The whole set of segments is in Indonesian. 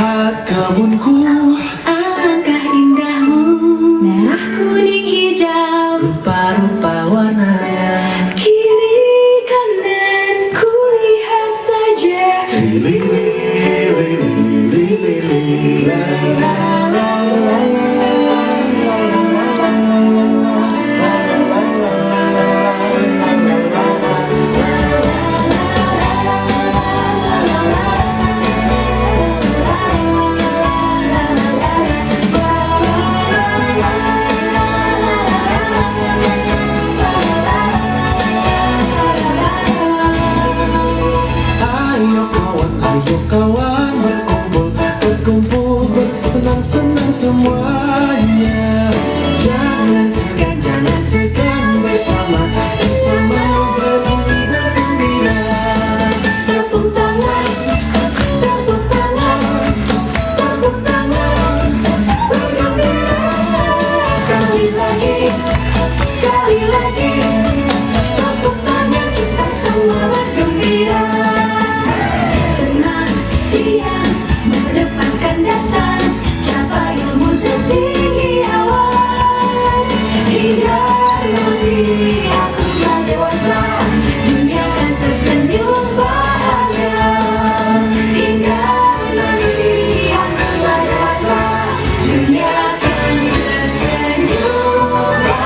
lihat kebunku, alangkah indahmu, merah kuning hijau, rupa-rupa warnanya. kiri kanan ku lihat saja. Lili, lili, lili, lili, la, la, la, la, ayo kawan berkumpul, berkumpul, bersenang-senang semuanya. Jangan segan, jangan segan, bersama, bersama bernyanyi bergembira. Tepuk tangan, tepuk tangan, tepuk tangan, bergembira. Sekali lagi, sekali lagi, tepuk tangan kita semua bergembira. Senang, riang, masa depan kan datang, capai ilmu setinggi awan. Hingga nanti aku telah dewasa, dunia akan tersenyum bahagia. Hingga nanti aku telah dewasa, dunia akan tersenyum bahagia.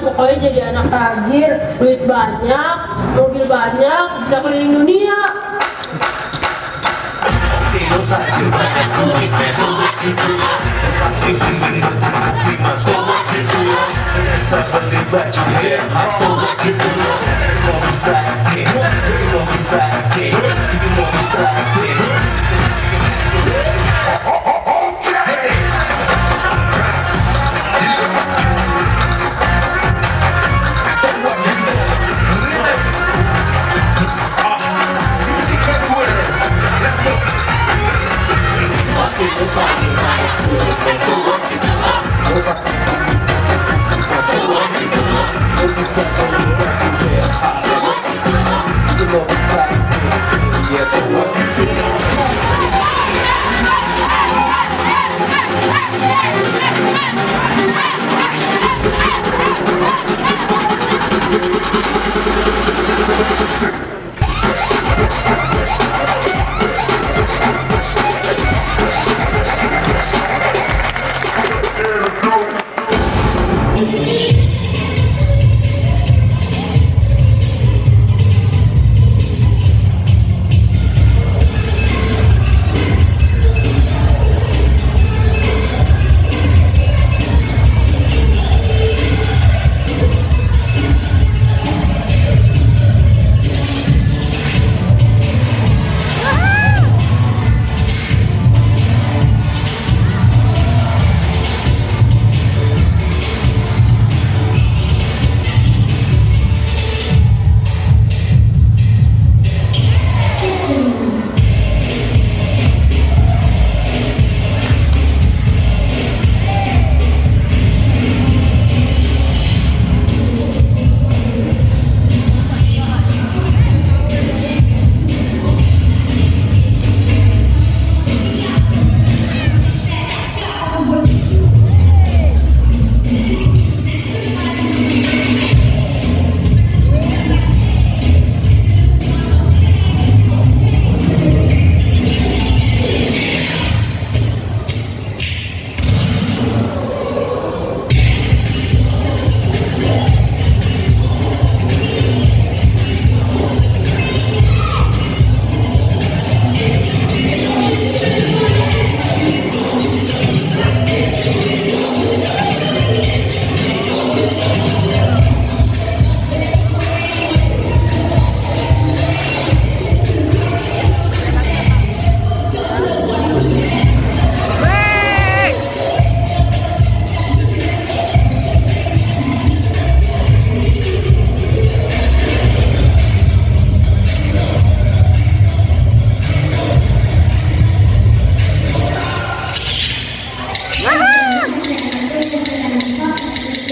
Pokoknya jadi anak tajir, duit banyak, mobil banyak, bisa keliling dunia.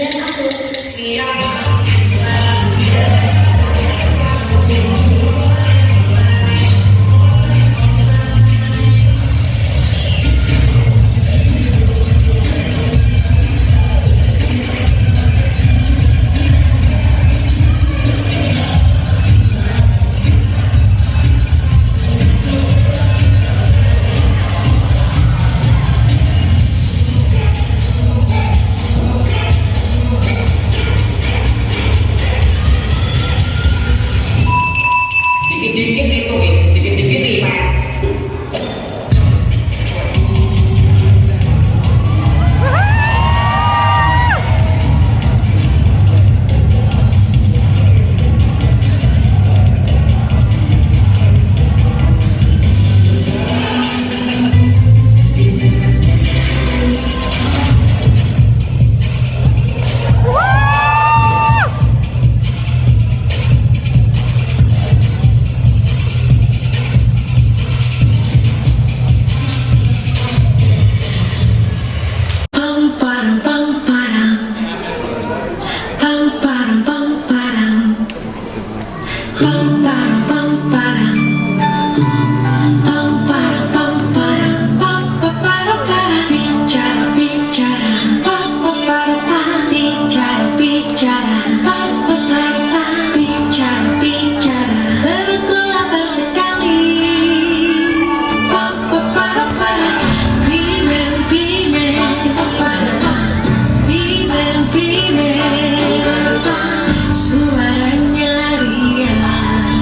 dan aku. Dikit-dikit itu, dikit-dikit nih, Pak. Pam param pam param, pam param pam param, pam param pam param, pam param pam param, pam param param. Bicara bicara, pam param pam. Bicara bicara, pam param pam. Bicara bicara, perutku lapar sekali. Pam param param, bimbel bimbel. Bimbel, bimbel, suaranya riang.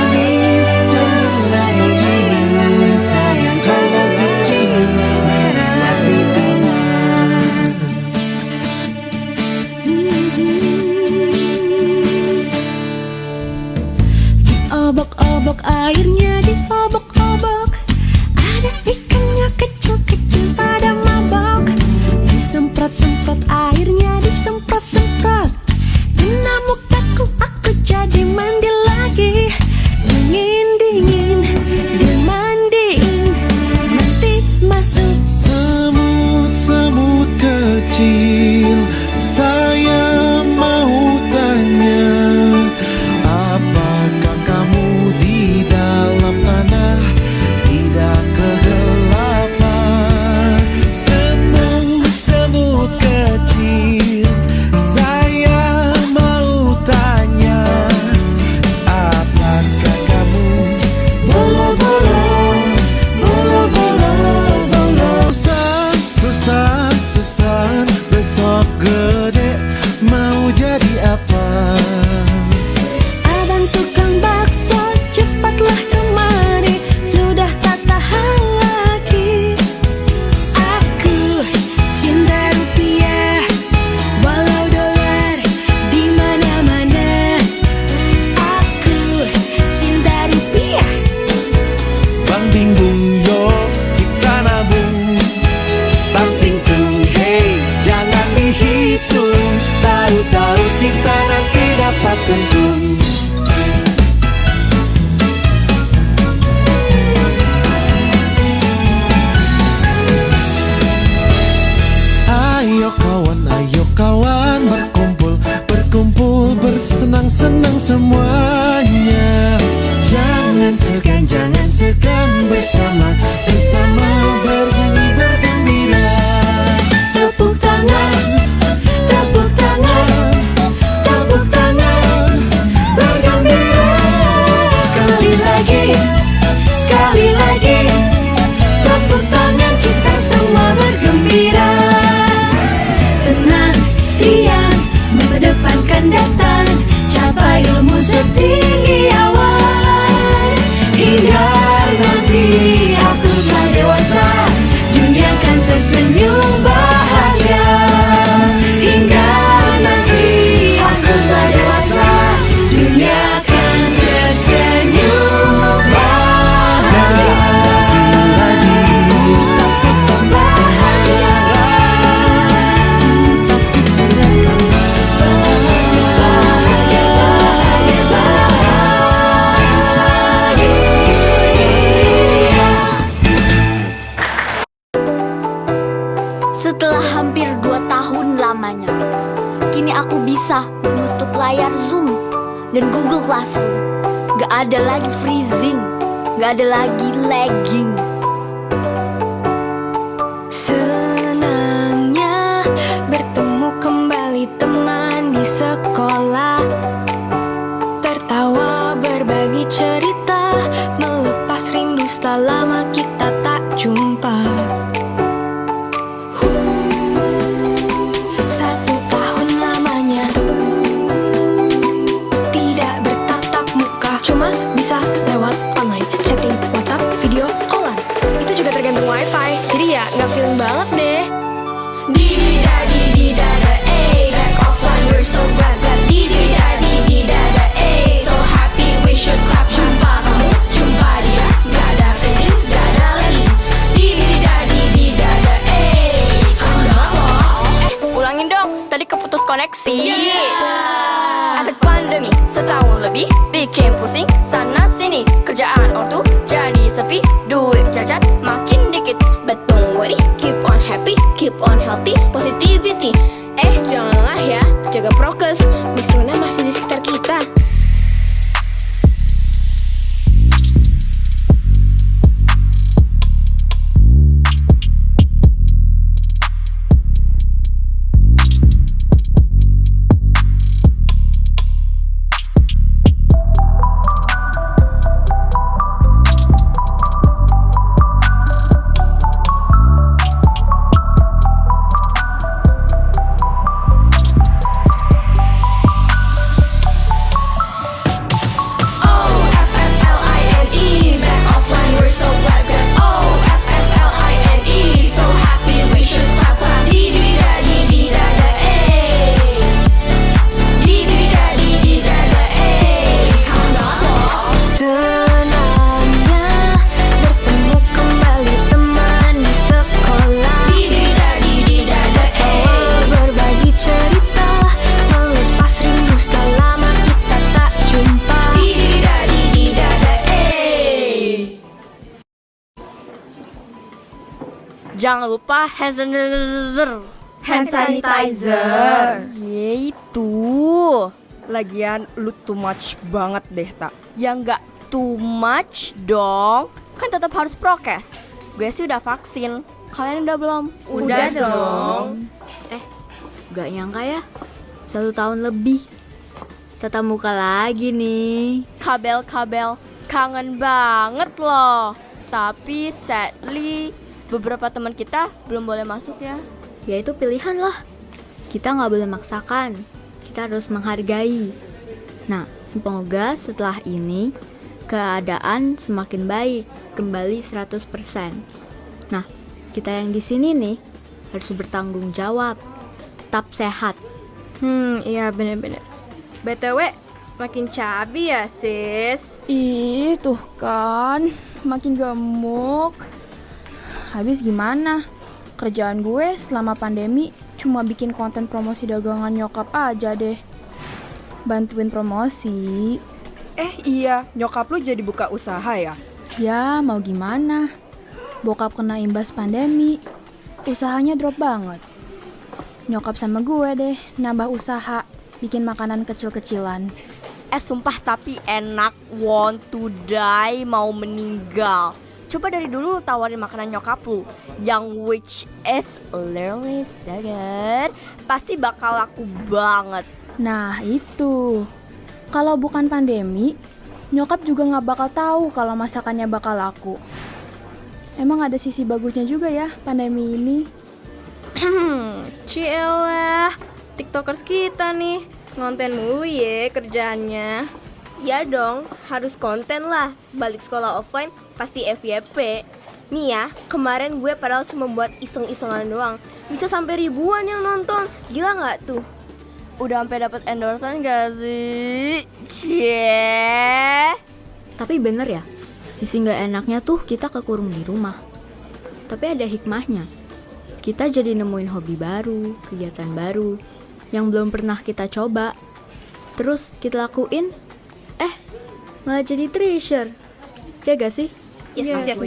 obok airnya diobok-obok. Ada ikannya kecil-kecil pada mabok. Disemprot-semprot airnya disemprot-semprot. Kena mukaku aku jadi mandi lagi. Dingin-dingin dimandiin. Nanti masuk Semut-semut kecil, saya mau tanya, apakah kamu di dalam tanah tidak kegelapan? Semut-semut kecil, saya mau tanya, apakah kamu bolo-bolo, bolo-bolo, bolo? Susan, besok gede mau jadi apa? abang tukang bakso, cepatlah kemari. Sudah tak tahan lagi. Aku cinta rupiah, walau dolar di mana-mana. Aku cinta rupiah. Bang bingung yo, kita nabung. Bang tingkung, hey, jangan dihitung. Tahu-tahu kita nanti dapat untung. Ayo kawan, berkumpul, berkumpul, bersenang-senang semuanya. Jangan segan bersama, bersama bernyanyi bergembira. Tepuk tangan, tepuk tangan, tepuk tangan, bergembira. Sekali lagi, tepuk tangan kita semua bergembira. Senang, riang, masa depan kan datang. Capai ilmu setinggi awan. Hingga nanti aku telah dewasa, dunia kan tersenyum bahagia. Hingga nanti aku telah dewasa, dunia kan tersenyum bahagia. Setelah hampir 2 tahun lamanya, kini aku bisa menutup layar Zoom dan Google Classroom. Gak ada lagi freezing, gak ada lagi lagging. Senangnya bertemu kembali teman di sekolah. Tertawa berbagi cerita, melepas rindu setelah lama kita tak jumpa. 1 tahun lamanya tidak bertatap muka, cuma bisa lewat online, chatting, WhatsApp, video callan. Itu juga tergantung wifi, jadi ya nggak feeling banget deh. Di-da-di-di-da-da, back offline we're so glad. Di-di-da-di-di-da-da, so happy we should clap. Jumpa kamu, jumpa dia, nggak ada freezing, nggak ada lagi. Di-di-da-di-di-da-da, kamu udah ngomong. Ulangin dong, tadi keputus koneksi. Efek pandemi setahun lebih bikin pusing sana sini, kerjaan ortu jadi sepi, duit jajan makin dikit. But don't worry, keep on happy, keep on healthy, positivity. Jangan lelah ya, jaga prokes, Miss Luna masih di sekitar kita. Jangan lupa hand sanitizer. Hand sanitizer. Yaitu. Lagian lu too much banget deh, Tak. Ya nggak too much dong. Kan tetap harus prokes. Gue sih udah vaksin. Kalian udah belum? Udah dong. Gak nyangka ya, 1 tahun lebih tatap muka lagi nih. Kabel-kabel. Kangen banget loh. Tapi sadly beberapa teman kita belum boleh masuk ya. Ya itu pilihan lah. Kita gak boleh maksakan. Kita harus menghargai. Nah, semoga setelah ini keadaan semakin baik, kembali 100%. Nah, kita yang di sini nih harus bertanggung jawab, tetap sehat. Iya bener-bener. BTW, makin cabi ya, sis. Ih, tuh kan, makin gemuk. Habis gimana? Kerjaan gue selama pandemi cuma bikin konten promosi dagangan nyokap aja deh. Bantuin promosi. Iya, nyokap lu jadi buka usaha ya? Ya, mau gimana? Bokap kena imbas pandemi. Usahanya drop banget. Nyokap sama gue deh nambah usaha, bikin makanan kecil-kecilan. Sumpah tapi enak. Want to die, mau meninggal. Coba dari dulu lu tawarin makanan nyokap lu, yang which is literally so good. Pasti bakal laku banget. Nah itu, kalau bukan pandemi, nyokap juga gak bakal tahu kalau masakannya bakal laku. Emang ada sisi bagusnya juga ya pandemi ini. Cielah, tiktokers kita nih ngonten mulu ya kerjaannya. Ya dong, harus konten lah. Balik sekolah offline pasti FYP. Nih ya, kemarin gue padahal cuma buat iseng-isengan doang, bisa sampai ribuan yang nonton. Gila nggak tuh? Udah sampai dapat endorsean gak sih? Cie. Tapi bener ya, sisi gak enaknya tuh kita kekurung di rumah. Tapi ada hikmahnya. Kita jadi nemuin hobi baru, kegiatan baru yang belum pernah kita coba. Terus kita lakuin, malah jadi treasure. Ya gak sih? Yes.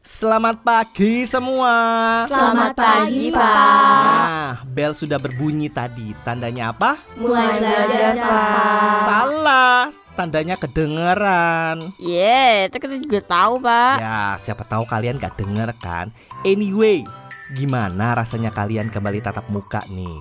Selamat pagi semua. Selamat pagi, Pak. Nah, bel sudah berbunyi tadi. Tandanya apa? Mulai belajar, Pak. Salah. Tandanya kedengeran. Itu kita juga tahu, Pak. Ya, siapa tahu kalian gak denger kan. Anyway, gimana rasanya kalian kembali tatap muka nih?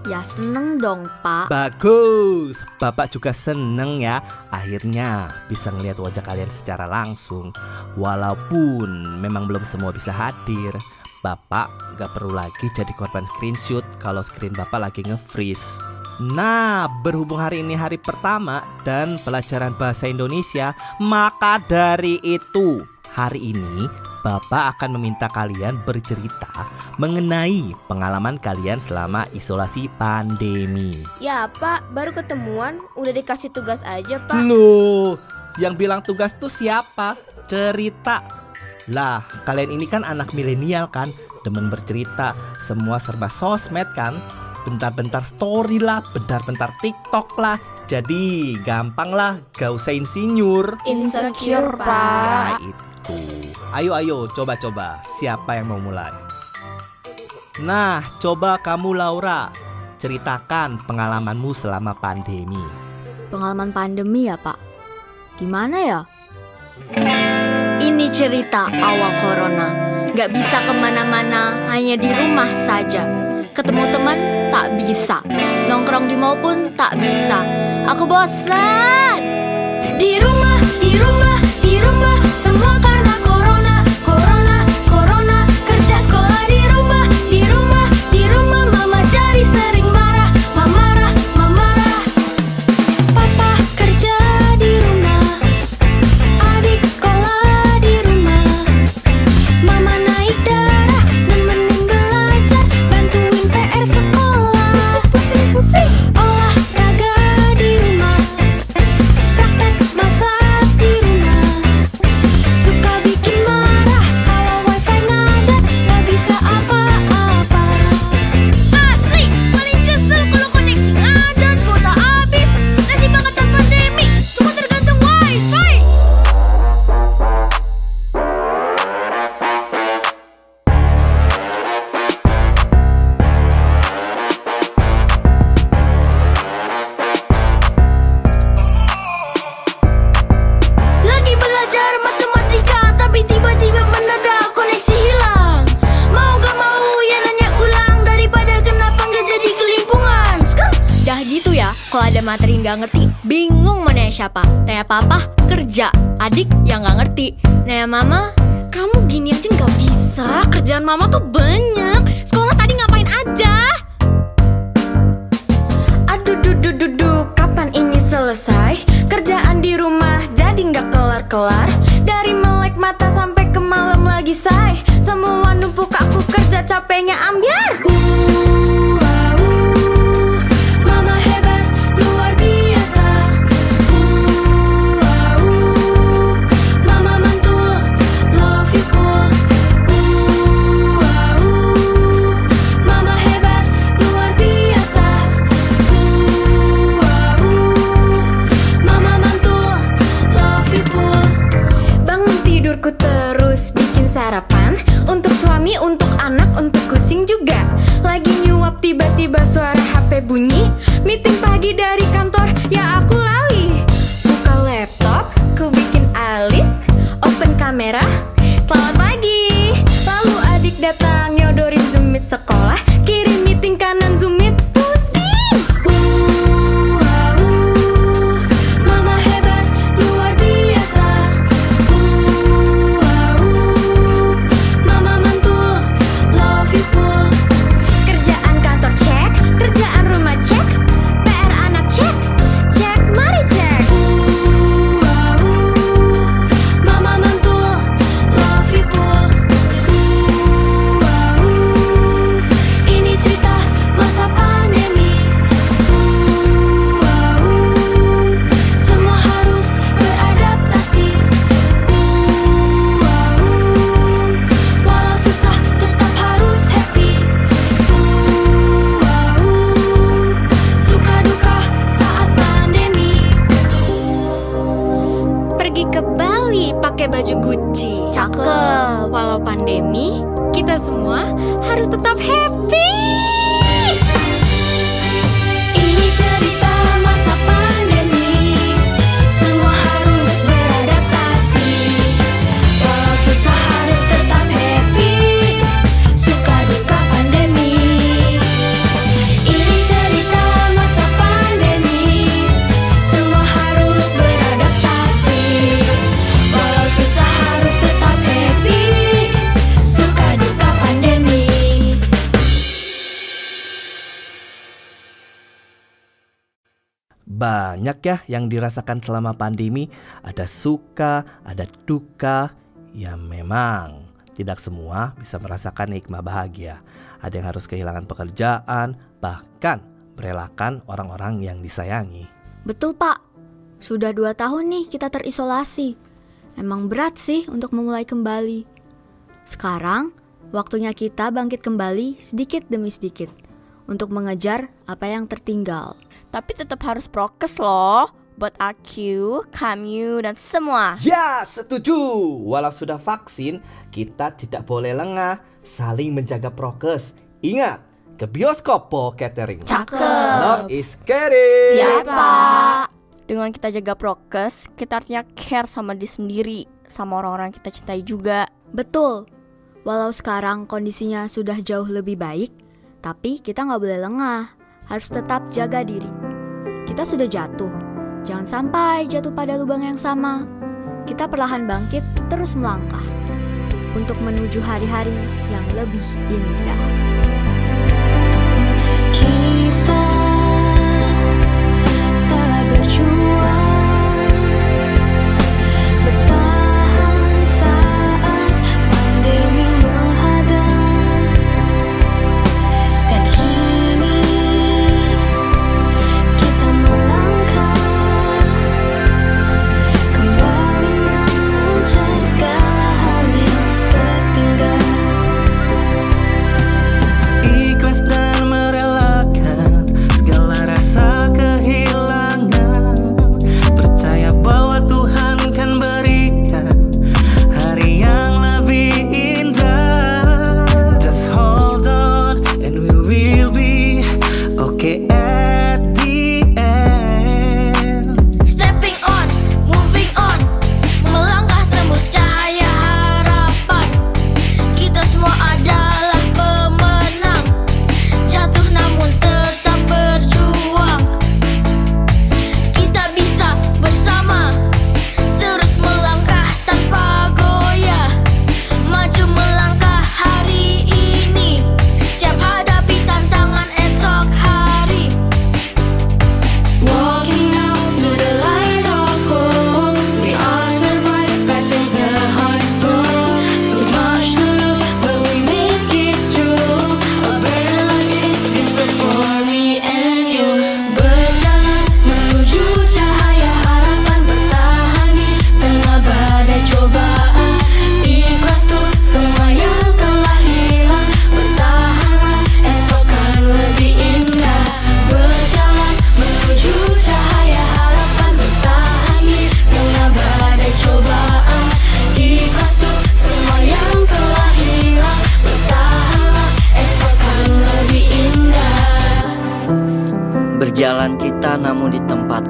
Ya seneng dong, Pak. Bagus, Bapak juga seneng ya. Akhirnya bisa ngelihat wajah kalian secara langsung. Walaupun memang belum semua bisa hadir, Bapak gak perlu lagi jadi korban screenshot kalau screen Bapak lagi nge-freeze. Nah, berhubung hari ini hari pertama dan pelajaran bahasa Indonesia, maka dari itu hari ini Bapak akan meminta kalian bercerita mengenai pengalaman kalian selama isolasi pandemi. Ya, Pak, baru ketemuan udah dikasih tugas aja, Pak. Loh, yang bilang tugas tuh siapa? Cerita. Lah, kalian ini kan anak milenial kan, demen bercerita, semua serba sosmed kan. Bentar-bentar story lah, bentar-bentar TikTok lah. Jadi gampang lah, gak usah insinyur. Insecure, Ya Pak. itu. Ayo, coba-coba. Siapa yang mau mulai? Nah, coba kamu Laura. Ceritakan pengalamanmu selama pandemi. Pengalaman pandemi ya, Pak? Gimana ya? Ini cerita awal corona. Gak bisa kemana-mana, hanya di rumah saja. Ketemu teman tak bisa, nongkrong di mall pun tak bisa. Aku bosan. Di rumah, di rumah, di rumah, semua karena corona, corona, corona. Kerja sekolah di rumah, di rumah, di rumah. Mama cari sering marah, mama marah, mama marah. Papa kerja di rumah, adik sekolah di rumah. Mama naik darah, nemenin belajar, bantuin PR sekolah. Olahraga di rumah, praktek masak di rumah. materi nggak ngerti, bingung mau nanya siapa. Tanya papa, kerja. Adik yang nggak ngerti. Nanya mama, kamu gini aja nggak bisa. Kerjaan mama tuh banyak. Sekolah tadi ngapain aja? Aduh, kapan ini selesai? Kerjaan di rumah jadi nggak kelar-kelar. Dari melek mata sampai ke malam lagi say. Semua numpuk aku kerja capeknya ambiar. Mama hebat luar biasa. Mama mantul love you full. Mama hebat luar biasa. Mama mantul love you full. Bangun tidurku terus bikin sarapan. Untuk suami, untuk anak, untuk kucing juga. Lagi nyuap tiba-tiba suara HP bunyi. Meeting pagi dari kantor, ya aku lali. Buka laptop, ku bikin alis. Open kamera, selamat pagi. Lalu adik datang nyodorin Zoom Meet sekolah. Kirim meeting kanan Zoom Meet pusing. Mama hebat luar biasa. Mama mantul love you full. Kerjaan kantor cek, kerjaan rumah cek, PR anak cek, cek mari cek. Mama mantul love you full. Ini cerita masa pandemi. Semua harus beradaptasi. Walau susah tetap harus happy. Suka duka saat pandemi. Pergi ke Bali pakai baju Gucci. Cakep. Walau pandemi, kita semua harus tetap happy. Ini cerita masa pandemi. Semua harus beradaptasi. Walau susah harus tetap happy. Suka duka pandemi. Ini cerita masa pandemi. Semua harus beradaptasi. Walau susah harus tetap happy. Suka duka pandemi. Banyak ya yang dirasakan selama pandemi. Ada suka, ada duka. Ya memang tidak semua bisa merasakan nikmat bahagia. Ada yang harus kehilangan pekerjaan, bahkan merelakan orang-orang yang disayangi. Betul pak, sudah 2 tahun nih kita terisolasi. Emang berat sih untuk memulai kembali. Sekarang, waktunya kita bangkit kembali sedikit demi sedikit untuk mengejar apa yang tertinggal. Tapi tetap harus prokes loh. Buat aku, kamu, dan semua. Ya, setuju. Walau sudah vaksin, kita tidak boleh lengah, saling menjaga prokes. Ingat, ke bioskop po catering. Cakep. Love is caring. Siapa? Dengan kita jaga prokes, kita artinya care sama diri sendiri, sama orang-orang kita cintai juga. Betul, walau sekarang kondisinya sudah jauh lebih baik, tapi kita nggak boleh lengah, harus tetap jaga diri. Kita sudah jatuh, jangan sampai jatuh pada lubang yang sama. Kita perlahan bangkit, terus melangkah untuk menuju hari-hari yang lebih indah. Kita telah berjuang, bertahan saat pandemi menghadang, dan kini kita melangkah kembali mengejar segala hal yang tertinggal. Ikhlas dan merelakan jalan kita namun di tempat.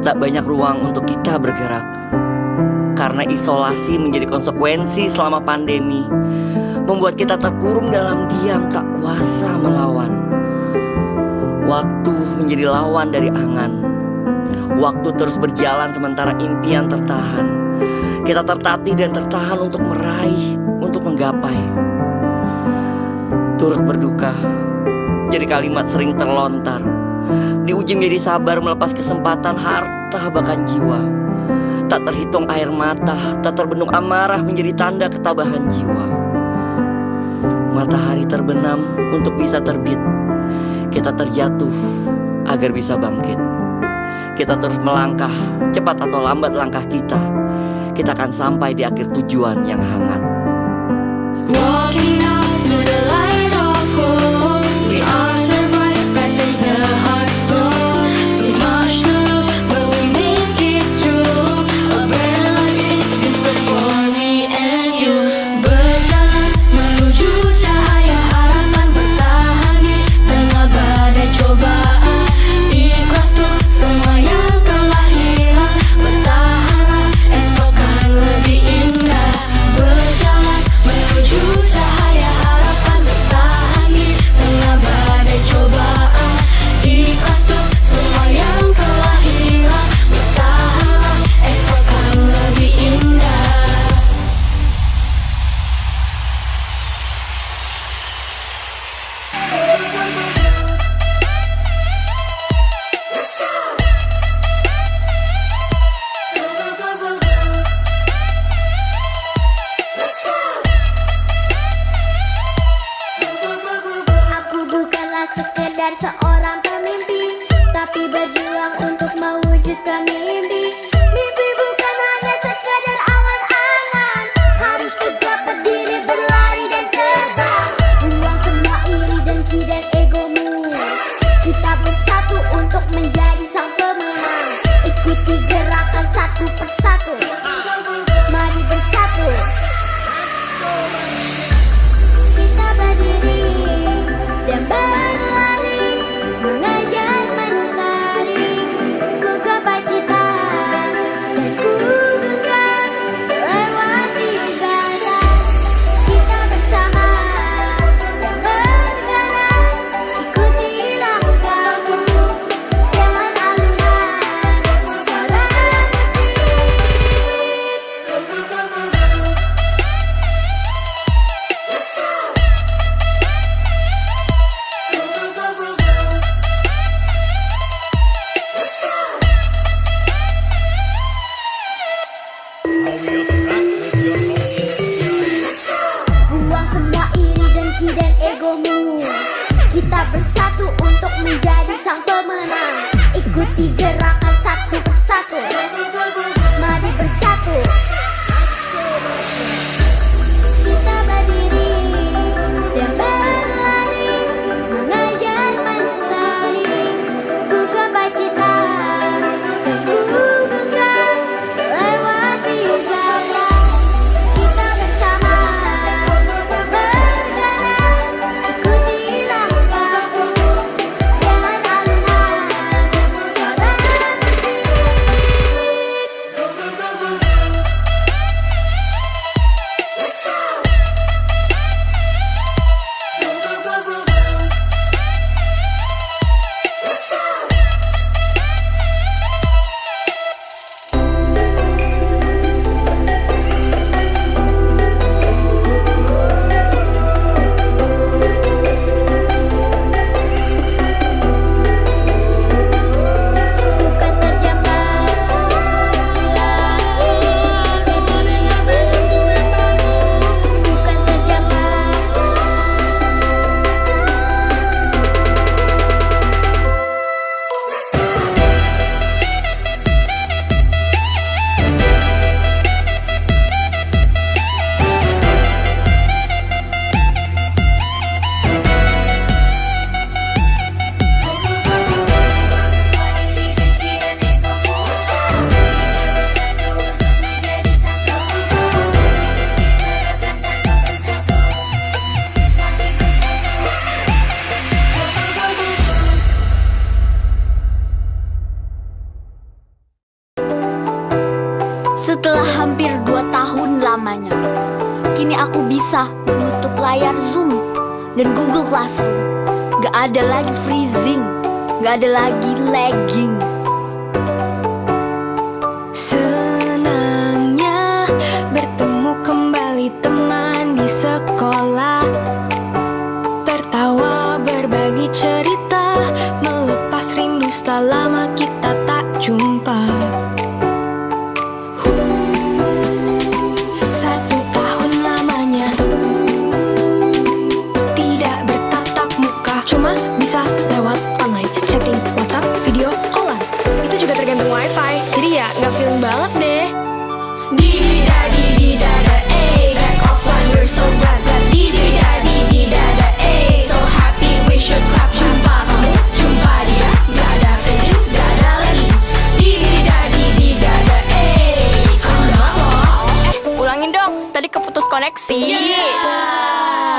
Tak banyak ruang untuk kita bergerak. Karena isolasi menjadi konsekuensi selama pandemi, membuat kita terkurung dalam diam, tak kuasa melawan. Waktu menjadi lawan dari angan. Waktu terus berjalan sementara impian tertahan. Kita tertatih dan tertahan untuk meraih, untuk menggapai. Turut berduka, jadi kalimat sering terlontar. Diuji menjadi sabar melepas kesempatan harta bahkan jiwa. Tak terhitung air mata, tak terbendung amarah menjadi tanda ketabahan jiwa. Matahari terbenam untuk bisa terbit. Kita terjatuh agar bisa bangkit. Kita terus melangkah, cepat atau lambat langkah kita. Kita akan sampai di akhir tujuan yang hangat. Walking out to the light of hope, we are survived, passing the hard storm. Too much to lose, but we make it through. A better life is deserved for me and you. Berjalan menuju cahaya harapan, bertahan di tengah badai cobaan. Ikhlas tuh semua yang telah hilang, bertahanlah, esok kan lebih indah. Berjalan menuju cahaya harapan, bertahan di tengah badai cobaan. Ikhlas tuh semua yang telah hilang, bertahanlah, esok kan lebih indah. Aku bukanlah sekedar seorang pemimpi, tapi berjuang untuk mewujudkan mimpi. Mimpi bukan hanya sekedar angan-angan, harus tegak berdiri, berlari dan terbang. Buang semua iri, dengki dan egomu. Kita bersatu untuk menjadi sang pemenang. Ikuti gerakan satu persatu. Mari bersatu. Kita berdiri dan berlari, mengejar mentari. Ku gapai cita dan ku genggam, lewati jalan. Kita bersama dan bergerak, ikuti langkahmu. Jangan alunan suara Buang semua iri, dengki dan egomu. Kita bersatu untuk menjadi sang pemenang. Ikuti gerakan satu persatu. Mari bersatu. Kita berdiri dan berlari, mengejar mentari. Ku gapai cita dan ku genggam, lewati jalan. Kita bersama bergerak, ikuti langkahmu. Jangan alunan suara musik. Kini aku bisa menutup layar Zoom dan Google Classroom. Gak ada lagi freezing, gak ada lagi lagging. Senangnya bertemu kembali teman di sekolah, tertawa berbagi cerita, melepas rindu setelah lama kita tak jumpa. 1 tahun lamanya tidak bertatap muka, cuma bisa lewat online, chatting, WhatsApp, video callan. Itu juga tergantung wifi, jadi ya nggak feeling banget deh. Di-di-da-di-di-da-da, back offline, we're so glad. Di-di-da-di-di-da-da, so happy we should clap. Jumpa kamu, jumpa dia, nggak ada Facebook, nggak ada lagi. Di-di-da-di-di-da-da, kamu udah loh. Ulangin dong, tadi keputus koneksi.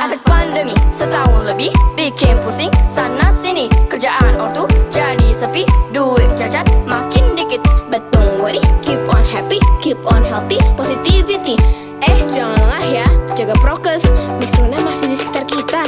Efek pandemi setahun lebih bikin pusing sana sini, kerjaan ortu jadi sepi, duit jajan makin dikit. But don't worry, keep on happy, keep on healthy, positivity. Jangan lengah ya, jaga prokes, Miss Luna masih di sekitar kita.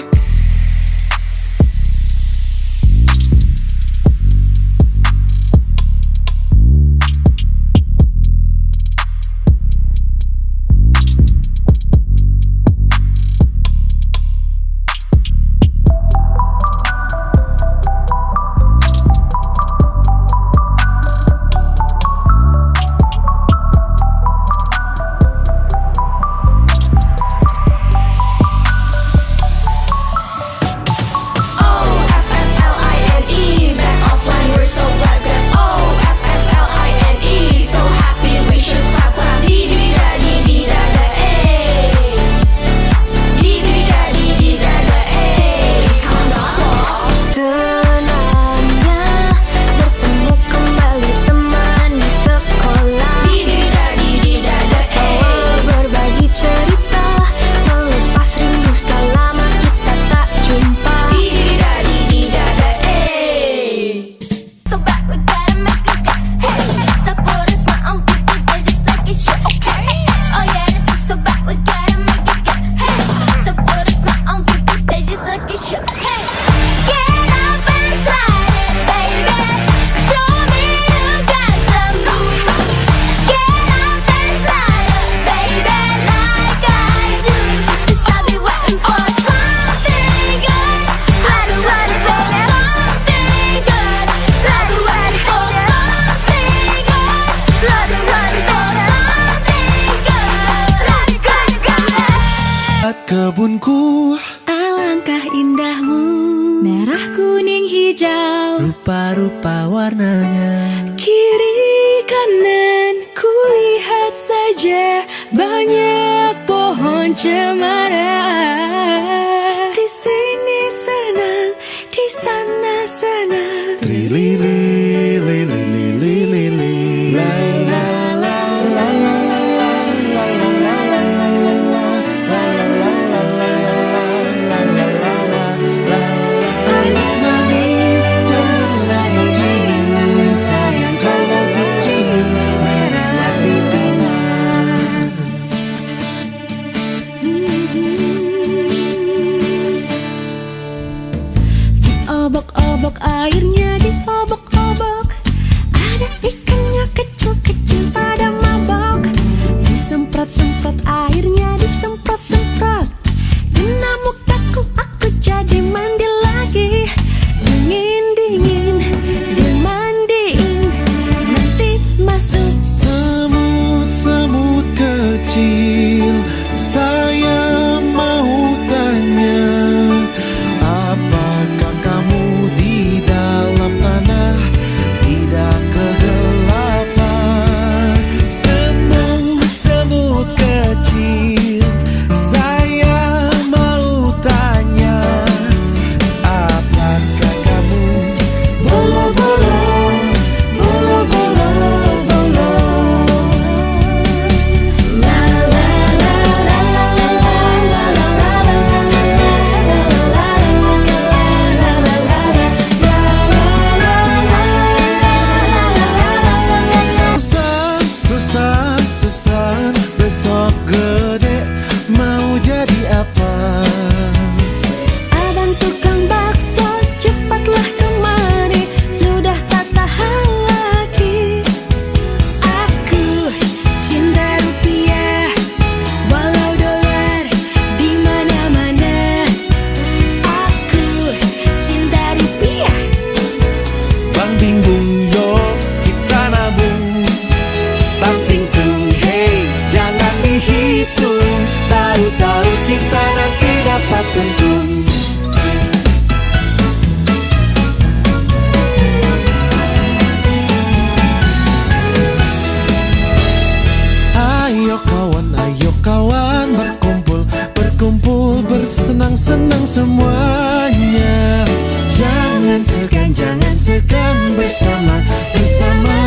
Kebunku, Alangkah indahmu, merah kuning hijau, rupa-rupa warnanya. kiri kanan kulihat saja banyak pohon cemara. Di sini senang, di sana senang. Trilili, lili, lili, lili, la la la la la la la la la la. Manis jadilah cium, sayang kalau dicium merah pipinya. Diobok-obok airnya, diobok-obok, ada ikannya kecil-kecil pada mabok. Disemprot-semprot airnya, disemprot-semprot, kena mukaku aku jadi mandi lagi. Dingin-dingin dimandiin, nanti masuk. Semut-semut kecil, saya mau tanya, apakah kamu di dalam tanah tidak kegelapan? Semut-semut kecil, saya mau tanya, apakah kamu bolo-bolo, bolo-bolo, bolo? La la la la la la Susan, besok gede mau ayo kawan berkumpul, berkumpul bersenang-senang semuanya. Jangan segan bersama, bersama